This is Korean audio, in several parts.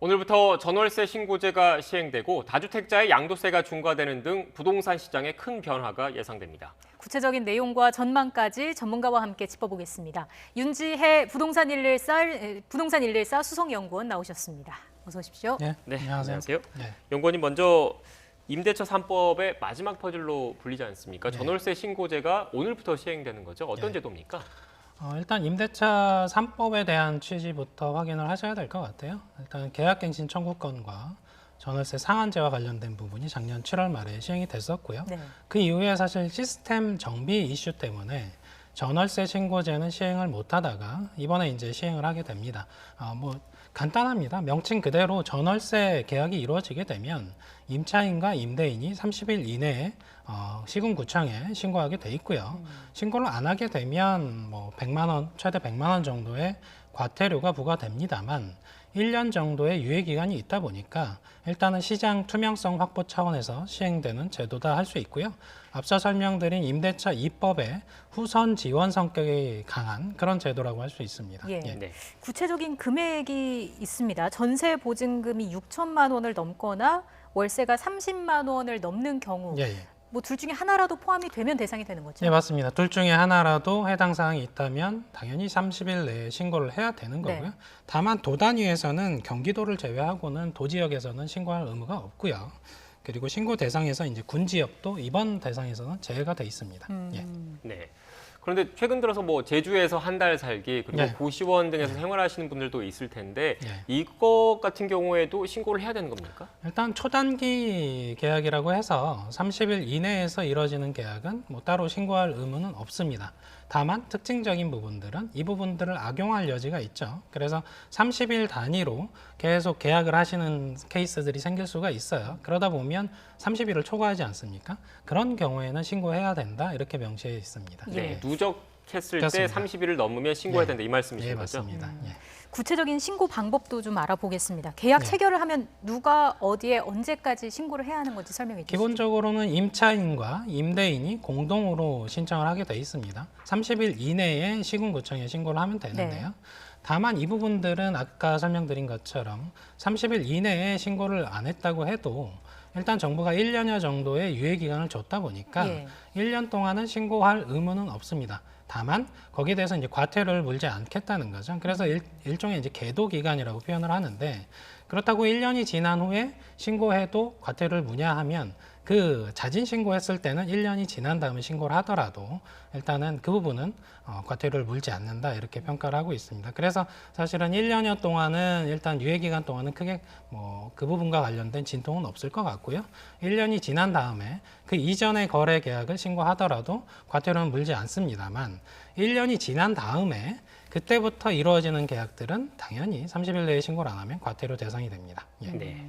오늘부터 전월세 신고제가 시행되고 다주택자의 양도세가 중과되는 등 부동산 시장에 큰 변화가 예상됩니다. 구체적인 내용과 전망까지 전문가와 함께 짚어보겠습니다. 윤지혜 부동산114 수석연구원 나오셨습니다. 어서 오십시오. 네, 네, 안녕하세요. 네. 연구원님 먼저 임대차 3법의 마지막 퍼즐로 불리지 않습니까? 네. 전월세 신고제가 오늘부터 시행되는 거죠. 어떤 네. 제도입니까? 일단 임대차 3법에 대한 취지부터 확인을 하셔야 될 것 같아요. 일단 계약갱신 청구권과 전월세 상한제와 관련된 부분이 작년 7월 말에 시행이 됐었고요. 네. 그 이후에 사실 시스템 정비 이슈 때문에 전월세 신고제는 시행을 못하다가 이번에 이제 시행을 하게 됩니다. 간단합니다. 명칭 그대로 전월세 계약이 이루어지게 되면 임차인과 임대인이 30일 이내에 시군구청에 신고하게 돼 있고요. 신고를 안 하게 되면 100만 원, 최대 100만 원 정도의 과태료가 부과됩니다만 1년 정도의 유예 기간이 있다 보니까 일단은 시장 투명성 확보 차원에서 시행되는 제도다 할 수 있고요. 앞서 설명드린 임대차 2법의 후선 지원 성격이 강한 그런 제도라고 할 수 있습니다. 예. 네. 구체적인 금액이 있습니다. 전세 보증금이 6천만 원을 넘거나 월세가 30만 원을 넘는 경우 예. 둘 중에 하나라도 포함이 되면 대상이 되는 거죠? 네, 맞습니다. 둘 중에 하나라도 해당 사항이 있다면 당연히 30일 내에 신고를 해야 되는 거고요. 네. 다만 도 단위에서는 경기도를 제외하고는 도지역에서는 신고할 의무가 없고요. 그리고 신고 대상에서 이제 군 지역도 이번 대상에서는 제외가 돼 있습니다. 예. 네. 그런데 최근 들어서 제주에서 한 달 살기 그리고 네. 고시원 등에서 생활하시는 분들도 있을 텐데 예. 이것 같은 경우에도 신고를 해야 되는 겁니까? 일단 초단기 계약이라고 해서 30일 이내에서 이루어지는 계약은 따로 신고할 의무는 없습니다. 다만 특징적인 부분들은 이 부분들을 악용할 여지가 있죠. 그래서 30일 단위로 계속 계약을 하시는 케이스들이 생길 수가 있어요. 그러다 보면 30일을 초과하지 않습니까? 그런 경우에는 신고해야 된다 이렇게 명시해 있습니다. 네. 누적했을 그렇습니다. 때 30일을 넘으면 신고해야 네. 된다 이 말씀이신 네, 거죠? 맞습니다. 예. 구체적인 신고 방법도 좀 알아보겠습니다. 계약 네. 체결을 하면 누가 어디에 언제까지 신고를 해야 하는 건지 설명해 주시죠. 기본적으로는 임차인과 임대인이 공동으로 신청을 하게 돼 있습니다. 30일 이내에 시군구청에 신고를 하면 되는데요. 네. 다만 이 부분들은 아까 설명드린 것처럼 30일 이내에 신고를 안 했다고 해도 일단 정부가 1년여 정도의 유예 기간을 줬다 보니까 예. 1년 동안은 신고할 의무는 없습니다. 다만 거기에 대해서 이제 과태료를 물지 않겠다는 거죠. 그래서 일종의 이제 계도 기간이라고 표현을 하는데 그렇다고 1년이 지난 후에 신고해도 과태료를 무냐하면 그 자진 신고했을 때는 1년이 지난 다음에 신고를 하더라도 일단은 그 부분은 과태료를 물지 않는다 이렇게 평가를 하고 있습니다. 그래서 사실은 1년여 동안은 일단 유예 기간 동안은 크게 그 부분과 관련된 진통은 없을 것 같고요. 1년이 지난 다음에 그 이전의 거래 계약을 신고하더라도 과태료는 물지 않습니다만 1년이 지난 다음에 그때부터 이루어지는 계약들은 당연히 30일 내에 신고를 안 하면 과태료 대상이 됩니다. 예. 네.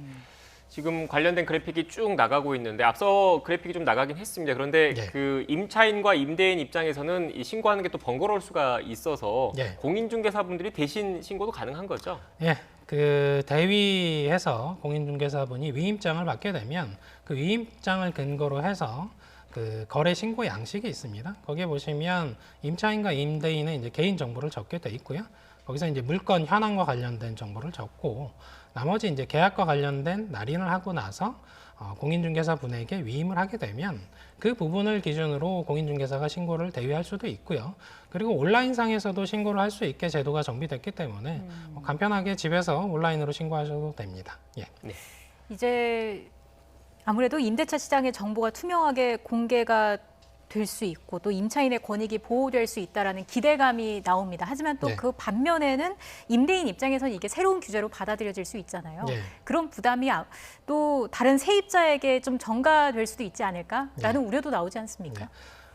지금 관련된 그래픽이 쭉 나가고 있는데 앞서 그래픽이 좀 나가긴 했습니다. 그런데 예. 그 임차인과 임대인 입장에서는 이 신고하는 게 또 번거로울 수가 있어서 예. 공인중개사분들이 대신 신고도 가능한 거죠? 예, 그 대위해서 공인중개사분이 위임장을 받게 되면 그 위임장을 근거로 해서 그 거래 신고 양식이 있습니다. 거기에 보시면 임차인과 임대인의 이제 개인 정보를 적게 돼 있고요. 거기서 이제 물건 현황과 관련된 정보를 적고 나머지 이제 계약과 관련된 날인을 하고 나서 공인중개사 분에게 위임을 하게 되면 그 부분을 기준으로 공인중개사가 신고를 대위할 수도 있고요. 그리고 온라인상에서도 신고를 할 수 있게 제도가 정비됐기 때문에 간편하게 집에서 온라인으로 신고하셔도 됩니다. 예. 네. 이제 아무래도 임대차 시장의 정보가 투명하게 공개가 될 수 있고 또 임차인의 권익이 보호될 수 있다라는 기대감이 나옵니다. 하지만 또 네. 그 반면에는 임대인 입장에서는 이게 새로운 규제로 받아들여질 수 있잖아요. 네. 그런 부담이 또 다른 세입자에게 좀 전가될 수도 있지 않을까라는 우려도 나오지 않습니까?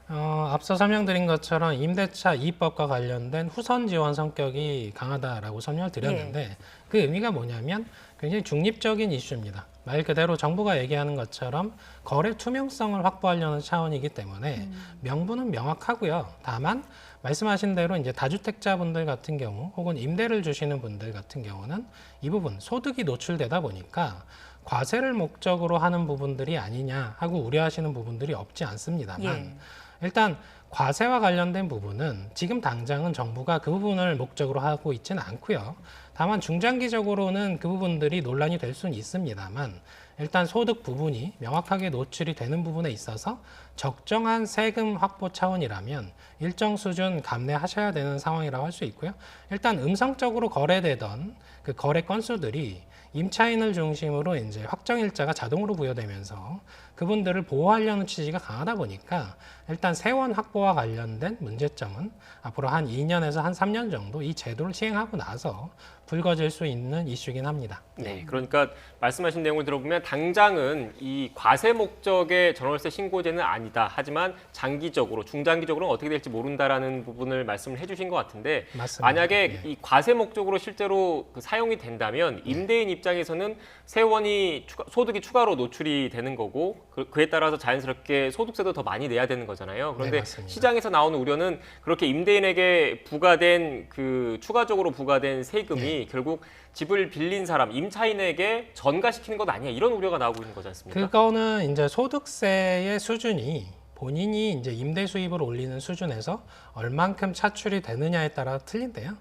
앞서 설명드린 것처럼 임대차 2법과 관련된 후선 지원 성격이 강하다라고 설명을 드렸는데 그 의미가 뭐냐면 굉장히 중립적인 이슈입니다. 말 그대로 정부가 얘기하는 것처럼 거래 투명성을 확보하려는 차원이기 때문에 명분은 명확하고요. 다만 말씀하신 대로 이제 다주택자분들 같은 경우 혹은 임대를 주시는 분들 같은 경우는 이 부분 소득이 노출되다 보니까 과세를 목적으로 하는 부분들이 아니냐 하고 우려하시는 부분들이 없지 않습니다만 일단 과세와 관련된 부분은 지금 당장은 정부가 그 부분을 목적으로 하고 있지는 않고요. 다만 중장기적으로는 그 부분들이 논란이 될 수는 있습니다만 일단 소득 부분이 명확하게 노출이 되는 부분에 있어서 적정한 세금 확보 차원이라면 일정 수준 감내하셔야 되는 상황이라고 할 수 있고요. 일단 음성적으로 거래되던 그 거래 건수들이 임차인을 중심으로 이제 확정일자가 자동으로 부여되면서 그분들을 보호하려는 취지가 강하다 보니까 일단 세원 확보와 관련된 문제점은 앞으로 한 2년에서 한 3년 정도 이 제도를 시행하고 나서 불거질 수 있는 이슈긴 합니다. 네, 그러니까 말씀하신 내용을 들어보면 당장은 이 과세 목적의 전월세 신고제는 아니다. 하지만 장기적으로, 중장기적으로는 어떻게 될지 모른다라는 부분을 말씀을 해주신 것 같은데 맞습니다. 만약에 예. 이 과세 목적으로 실제로 그 사용이 된다면 임대인 입장에서는 세원이 소득이 추가로 노출이 되는 거고 그에 따라서 자연스럽게 소득세도 더 많이 내야 되는 거잖아요. 그런데 네, 맞습니다. 시장에서 나오는 우려는 그렇게 임대인에게 부과된 그 추가적으로 부과된 세금이 결국 집을 빌린 사람, 임차인에게 전가시키는 것 아니야 이런 우려가 나오고 있는 거지 않습니까? 그거는 이제 소득세의 수준이 본인이 이제 임대 수입을 올리는 수준에서 얼만큼 차출이 되느냐에 따라 틀린데요.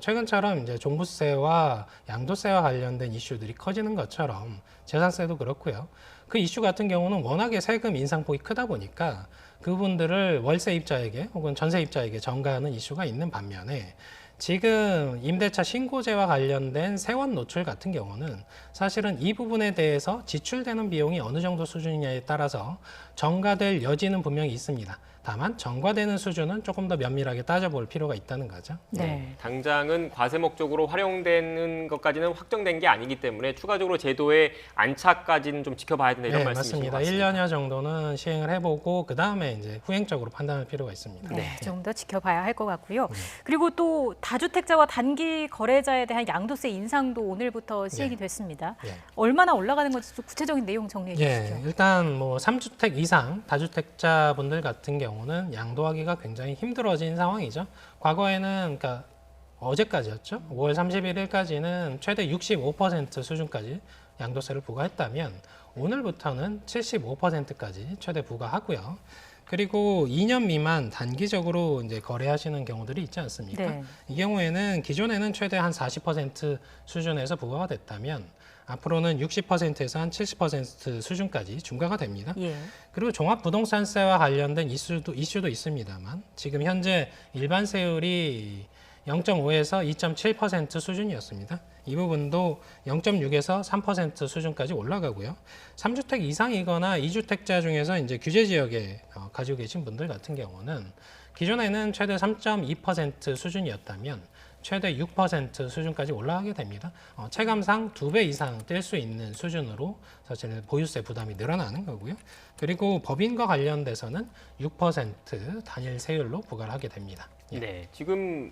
최근처럼 이제 종부세와 양도세와 관련된 이슈들이 커지는 것처럼 재산세도 그렇고요. 그 이슈 같은 경우는 워낙에 세금 인상폭이 크다 보니까 그분들을 월세입자에게 혹은 전세입자에게 전가하는 이슈가 있는 반면에 지금 임대차 신고제와 관련된 세원 노출 같은 경우는 사실은 이 부분에 대해서 지출되는 비용이 어느 정도 수준이냐에 따라서 전가될 여지는 분명히 있습니다. 다만 전가되는 수준은 조금 더 면밀하게 따져볼 필요가 있다는 거죠. 네. 당장은 과세 목적으로 활용되는 것까지는 확정된 게 아니기 때문에 추가적으로 제도의 안착까지는 좀 지켜봐야 된다 이런 네, 말씀이신 것 맞습니다. 같습니다. 1년여 정도는 시행을 해보고 그 다음에 이제 후행적으로 판단할 필요가 있습니다. 네, 조금 더 지켜봐야 할 것 같고요. 그리고 또 다주택자와 단기 거래자에 대한 양도세 인상도 오늘부터 시행이 됐습니다. 예. 얼마나 올라가는 건지 좀 구체적인 내용 정리해 주시죠. 예, 일단 뭐 3주택 이상 다주택자분들 같은 경우는 양도하기가 굉장히 힘들어진 상황이죠. 과거에는 그러니까 어제까지였죠. 5월 31일까지는 최대 65% 수준까지 양도세를 부과했다면 오늘부터는 75%까지 최대 부과하고요. 그리고 2년 미만 단기적으로 이제 거래하시는 경우들이 있지 않습니까? 네. 이 경우에는 기존에는 최대 한 40% 수준에서 부과가 됐다면 앞으로는 60%에서 한 70% 수준까지 중과가 됩니다. 예. 그리고 종합부동산세와 관련된 이슈도 있습니다만 지금 현재 일반세율이 0.5에서 2.7% 수준이었습니다. 이 부분도 0.6에서 3% 수준까지 올라가고요. 3주택 이상이거나 2주택자 중에서 이제 규제 지역에 가지고 계신 분들 같은 경우는 기존에는 최대 3.2% 수준이었다면 최대 6% 수준까지 올라가게 됩니다. 체감상 2배 이상 뛸 수 있는 수준으로 사실 보유세 부담이 늘어나는 거고요. 그리고 법인과 관련돼서는 6% 단일 세율로 부과를 하게 됩니다. 예. 네, 지금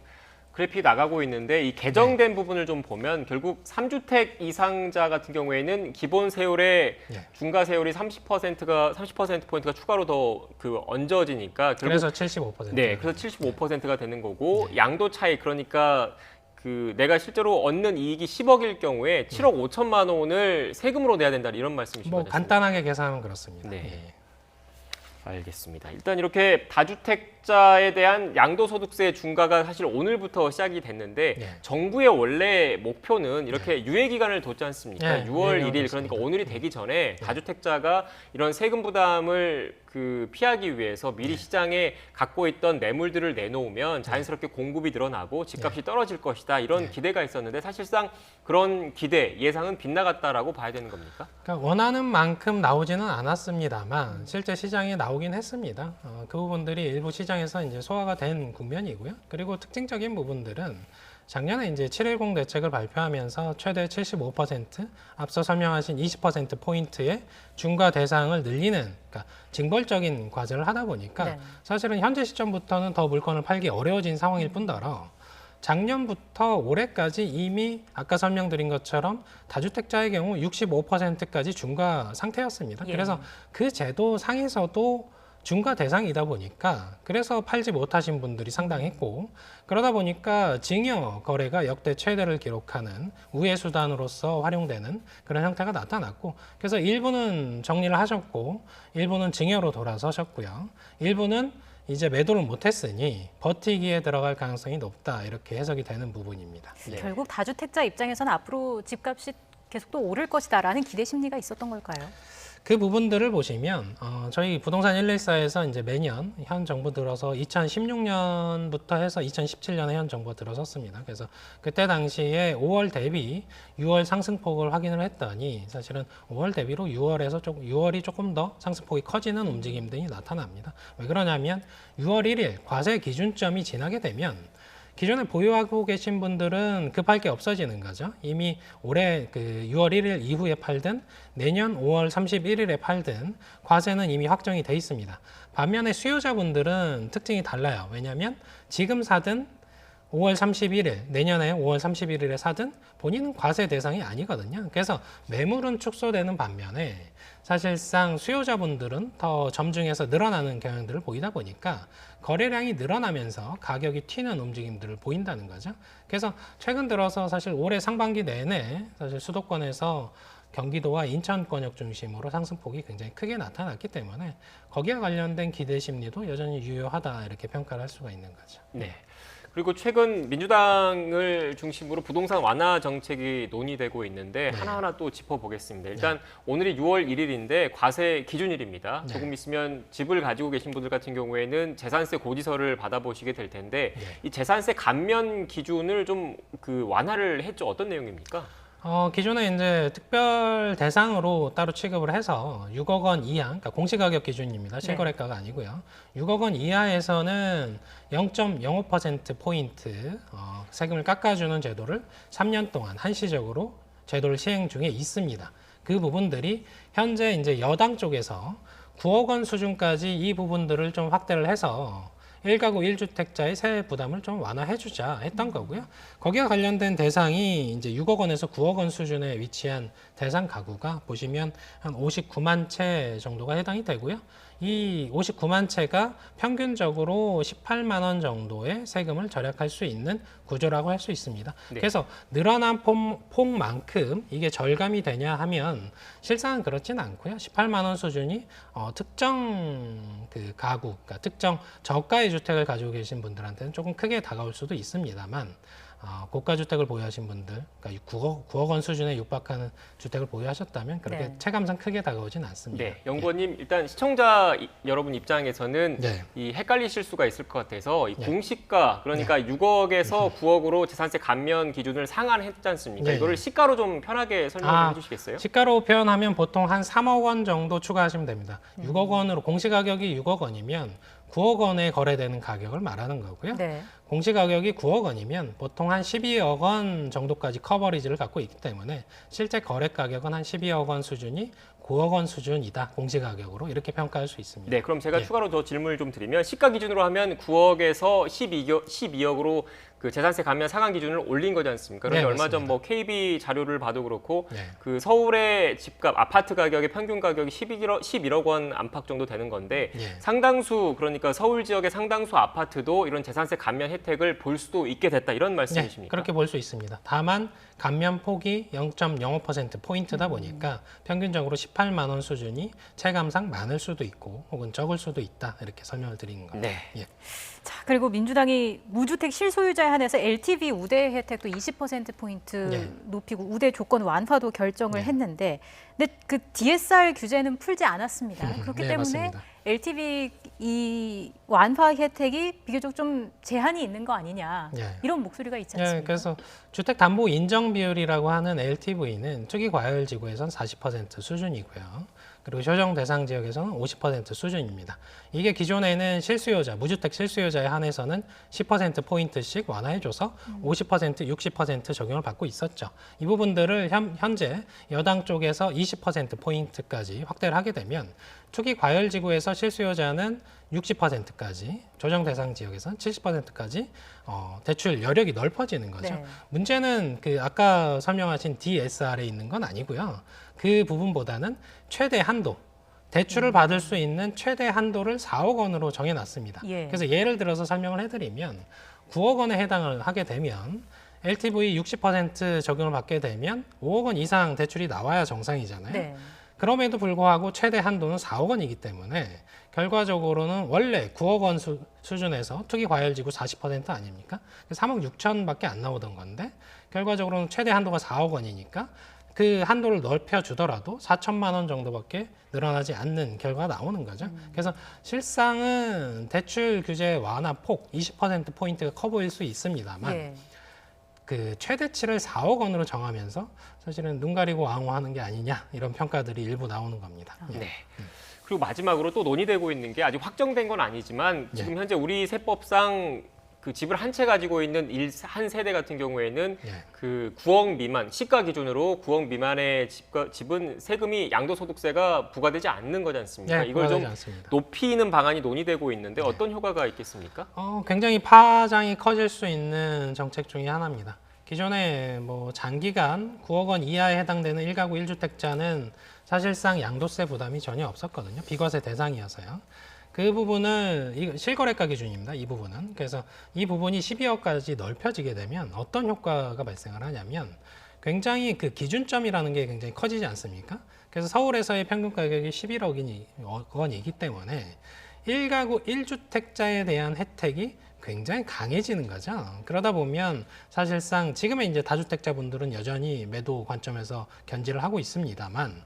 그래픽이 나가고 있는데 이 개정된 부분을 좀 보면 결국 3주택 이상자 같은 경우에는 기본 세율의 예. 중과 세율이 30%포인트가 추가로 더 그 얹어지니까 결국 그래서 75%. 네, 그래서 75%가 되는 거고 양도 차익 그러니까 그 내가 실제로 얻는 이익이 10억일 경우에 7억 5천만 원을 세금으로 내야 된다 이런 말씀이신 뭐 거죠? 간단하게 계산하면 그렇습니다. 네. 예. 알겠습니다. 일단 이렇게 다주택자에 대한 양도소득세 중과가 사실 오늘부터 시작이 됐는데 네. 정부의 원래 목표는 이렇게 유예 기간을 뒀지 않습니까? 네, 6월 유예기간 1일 뒀습니다. 그러니까 오늘이 되기 전에 다주택자가 이런 세금 부담을 그 피하기 위해서 미리 시장에 갖고 있던 매물들을 내놓으면 자연스럽게 공급이 늘어나고 집값이 떨어질 것이다 이런 기대가 있었는데 사실상 그런 기대 예상은 빗나갔다라고 봐야 되는 겁니까? 그러니까 원하는 만큼 나오지는 않았습니다만 실제 시장에 나오긴 했습니다. 그 부분들이 일부 시장에서 이제 소화가 된 국면이고요. 그리고 특징적인 부분들은 작년에 이제 710 대책을 발표하면서 최대 75% 앞서 설명하신 20% 포인트의 중과 대상을 늘리는 그러니까 징벌적인 과제를 하다 보니까 네. 사실은 현재 시점부터는 더 물건을 팔기 어려워진 상황일 뿐더러 작년부터 올해까지 이미 아까 설명드린 것처럼 다주택자의 경우 65%까지 중과 상태였습니다. 예. 그래서 그 제도 상에서도 중과 대상이다 보니까 그래서 팔지 못하신 분들이 상당했고 그러다 보니까 증여 거래가 역대 최대를 기록하는 우회 수단으로서 활용되는 그런 형태가 나타났고 그래서 일부는 정리를 하셨고 일부는 증여로 돌아서셨고요. 일부는 이제 매도를 못했으니 버티기에 들어갈 가능성이 높다 이렇게 해석이 되는 부분입니다. 네. 결국 다주택자 입장에서는 앞으로 집값이 계속 또 오를 것이다라는 기대 심리가 있었던 걸까요? 그 부분들을 보시면 저희 부동산 114에서 이제 매년 현 정부 들어서 2016년부터 해서 2017년에 현 정부가 들어섰습니다. 그래서 그때 당시에 5월 대비 6월 상승폭을 확인을 했더니 사실은 5월 대비로 6월이 조금 더 상승폭이 커지는 움직임들이 나타납니다. 왜 그러냐면 6월 1일 과세 기준점이 지나게 되면 기존에 보유하고 계신 분들은 급할 게 없어지는 거죠. 이미 올해 그 6월 1일 이후에 팔든 내년 5월 31일에 팔든 과세는 이미 확정이 돼 있습니다. 반면에 수요자분들은 특징이 달라요. 왜냐하면 지금 사든 5월 31일, 내년에 5월 31일에 사든 본인은 과세 대상이 아니거든요. 그래서 매물은 축소되는 반면에 사실상 수요자분들은 더 점증해서 늘어나는 경향들을 보이다 보니까 거래량이 늘어나면서 가격이 튀는 움직임들을 보인다는 거죠. 그래서 최근 들어서 사실 올해 상반기 내내 사실 수도권에서 경기도와 인천권역 중심으로 상승폭이 굉장히 크게 나타났기 때문에 거기에 관련된 기대 심리도 여전히 유효하다 이렇게 평가를 할 수가 있는 거죠. 네. 그리고 최근 민주당을 중심으로 부동산 완화 정책이 논의되고 있는데 네. 하나하나 또 짚어보겠습니다. 일단 오늘이 6월 1일인데 과세 기준일입니다. 네. 조금 있으면 집을 가지고 계신 분들 같은 경우에는 재산세 고지서를 받아보시게 될 텐데 네. 이 재산세 감면 기준을 좀 완화를 했죠. 어떤 내용입니까? 기존에 이제 특별 대상으로 따로 취급을 해서 6억 원 이하, 그러니까 공시가격 기준입니다. 실거래가가 아니고요. 6억 원 이하에서는 0.05%포인트 세금을 깎아주는 제도를 3년 동안 한시적으로 제도를 시행 중에 있습니다. 그 부분들이 현재 이제 여당 쪽에서 9억 원 수준까지 이 부분들을 좀 확대를 해서 1가구 1주택자의 세액 부담을 좀 완화해주자 했던 거고요. 거기와 관련된 대상이 이제 6억 원에서 9억 원 수준에 위치한 대상 가구가 보시면 한 59만 채 정도가 해당이 되고요. 이 59만 채가 평균적으로 18만 원 정도의 세금을 절약할 수 있는 구조라고 할 수 있습니다. 네. 그래서 늘어난 폭만큼 이게 절감이 되냐 하면 실상은 그렇진 않고요. 18만 원 수준이 특정 그 가구, 그러니까 특정 저가의 주택을 가지고 계신 분들한테는 조금 크게 다가올 수도 있습니다만 고가 주택을 보유하신 분들, 그러니까 9억 원 수준에 육박하는 주택을 보유하셨다면 그렇게 네. 체감상 크게 다가오진 않습니다. 네, 연구원님 일단 시청자 여러분 입장에서는 네. 이 헷갈리실 수가 있을 것 같아서 이 네. 공시가 그러니까 6억에서 9억으로 재산세 감면 기준을 상한했지 않습니까? 네. 이거를 시가로 좀 편하게 설명해 주시겠어요? 시가로 표현하면 보통 한 3억 원 정도 추가하시면 됩니다. 6억 원으로 공시가격이 6억 원이면 9억 원에 거래되는 가격을 말하는 거고요. 네. 공시가격이 9억 원이면 보통 한 12억 원 정도까지 커버리지를 갖고 있기 때문에 실제 거래 가격은 한 12억 원 수준이 9억 원 수준이다. 공시가격으로 이렇게 평가할 수 있습니다. 네, 그럼 제가 네. 추가로 더 질문을 좀 드리면 시가 기준으로 하면 9억에서 12억으로 그 재산세 감면 상한 기준을 올린 거지 않습니까? 그런데 네, 얼마 전 맞습니다. 뭐 KB 자료를 봐도 그렇고 네. 그 서울의 집값 아파트 가격의 평균 가격이 11억 원 안팎 정도 되는 건데 네. 상당수 그러니까 서울 지역의 상당수 아파트도 이런 재산세 감면 혜택을 볼 수도 있게 됐다 이런 말씀이십니까? 그렇게 볼 수 있습니다. 다만 감면 폭이 0.05%포인트다 보니까 평균적으로 18만 원 수준이 체감상 많을 수도 있고 혹은 적을 수도 있다. 이렇게 설명을 드리는 겁니다. 네. 예. 자, 그리고 민주당이 무주택 실소유자에 한해서 LTV 우대 혜택도 20%포인트 네. 높이고 우대 조건 완화도 결정을 네. 했는데 근데 그 DSR 규제는 풀지 않았습니다. 그렇기 네, 때문에 맞습니다. LTV 이 완화 혜택이 비교적 좀 제한이 있는 거 아니냐 네. 이런 목소리가 있지 않습니까? 예, 그래서 주택담보 인정 비율이라고 하는 LTV는 투기 과열 지구에선 40% 수준이고요. 그리고 효정 대상 지역에서는 50% 수준입니다. 이게 기존에는 실수요자, 무주택 실수요자에 한해서는 10%포인트씩 완화해줘서 50%, 60% 적용을 받고 있었죠. 이 부분들을 현재 여당 쪽에서 20%포인트까지 확대를 하게 되면 투기 과열 지구에서 실수요자는 60%까지, 조정 대상 지역에서는 70%까지 대출 여력이 넓어지는 거죠. 네. 문제는 그 아까 설명하신 DSR에 있는 건 아니고요. 그 부분보다는 최대 한도, 대출을 받을 수 있는 최대 한도를 4억 원으로 정해놨습니다. 예. 그래서 예를 들어서 설명을 해드리면 9억 원에 해당을 하게 되면 LTV 60% 적용을 받게 되면 5억 원 이상 대출이 나와야 정상이잖아요. 네. 그럼에도 불구하고 최대 한도는 4억 원이기 때문에 결과적으로는 원래 9억 원 수준에서 투기 과열지구 40% 아닙니까? 3억 6천밖에 안 나오던 건데 결과적으로는 최대 한도가 4억 원이니까 그 한도를 넓혀주더라도 4천만 원 정도밖에 늘어나지 않는 결과가 나오는 거죠. 그래서 실상은 대출 규제 완화 폭 20%포인트가 커 보일 수 있습니다만 예. 그 최대치를 4억 원으로 정하면서 사실은 눈 가리고 앙호하는 게 아니냐 이런 평가들이 일부 나오는 겁니다. 예. 네. 그리고 마지막으로 또 논의되고 있는 게 아직 확정된 건 아니지만 지금 현재 우리 세법상 그 집을 한 채 가지고 있는 한 세대 같은 경우에는 예. 그 9억 미만 시가 기준으로 9억 미만의 집은 세금이 양도소득세가 부과되지 않는 거지 않습니까? 예, 이걸 좀 부과되지 않습니다. 높이는 방안이 논의되고 있는데 어떤 효과가 있겠습니까? 굉장히 파장이 커질 수 있는 정책 중에 하나입니다. 기존에 뭐 장기간 9억 원 이하에 해당되는 1가구 1주택자는 사실상 양도세 부담이 전혀 없었거든요. 비과세 대상이어서요. 그 부분을 실거래가 기준입니다. 이 부분은. 그래서 이 부분이 12억까지 넓혀지게 되면 어떤 효과가 발생을 하냐면 굉장히 그 기준점이라는 게 굉장히 커지지 않습니까? 그래서 서울에서의 평균 가격이 11억 원이기 때문에 1가구 1주택자에 대한 혜택이 굉장히 강해지는 거죠. 그러다 보면 사실상 지금의 이제 다주택자분들은 여전히 매도 관점에서 견지를 하고 있습니다만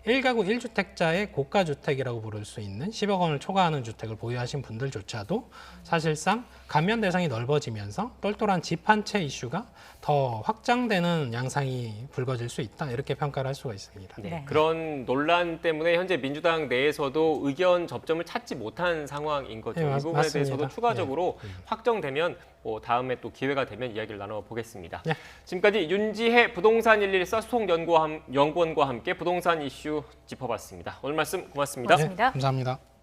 1가구 1주택자의 고가주택이라고 부를 수 있는 10억 원을 초과하는 주택을 보유하신 분들조차도 사실상 감면 대상이 넓어지면서 똘똘한 집 한 채 이슈가 더 확장되는 양상이 불거질 수 있다 이렇게 평가를 할 수가 있습니다. 네. 네. 그런 논란 때문에 현재 민주당 내에서도 의견 접점을 찾지 못한 상황인 거죠. 네, 이 부분에 맞습니다. 대해서도 추가적으로 확정되면 다음에 또 기회가 되면 이야기를 나눠보겠습니다. 네. 지금까지 윤지혜 부동산 114 소통연구원과 함께 부동산 이슈 짚어봤습니다. 오늘 말씀 고맙습니다. 고맙습니다. 감사합니다.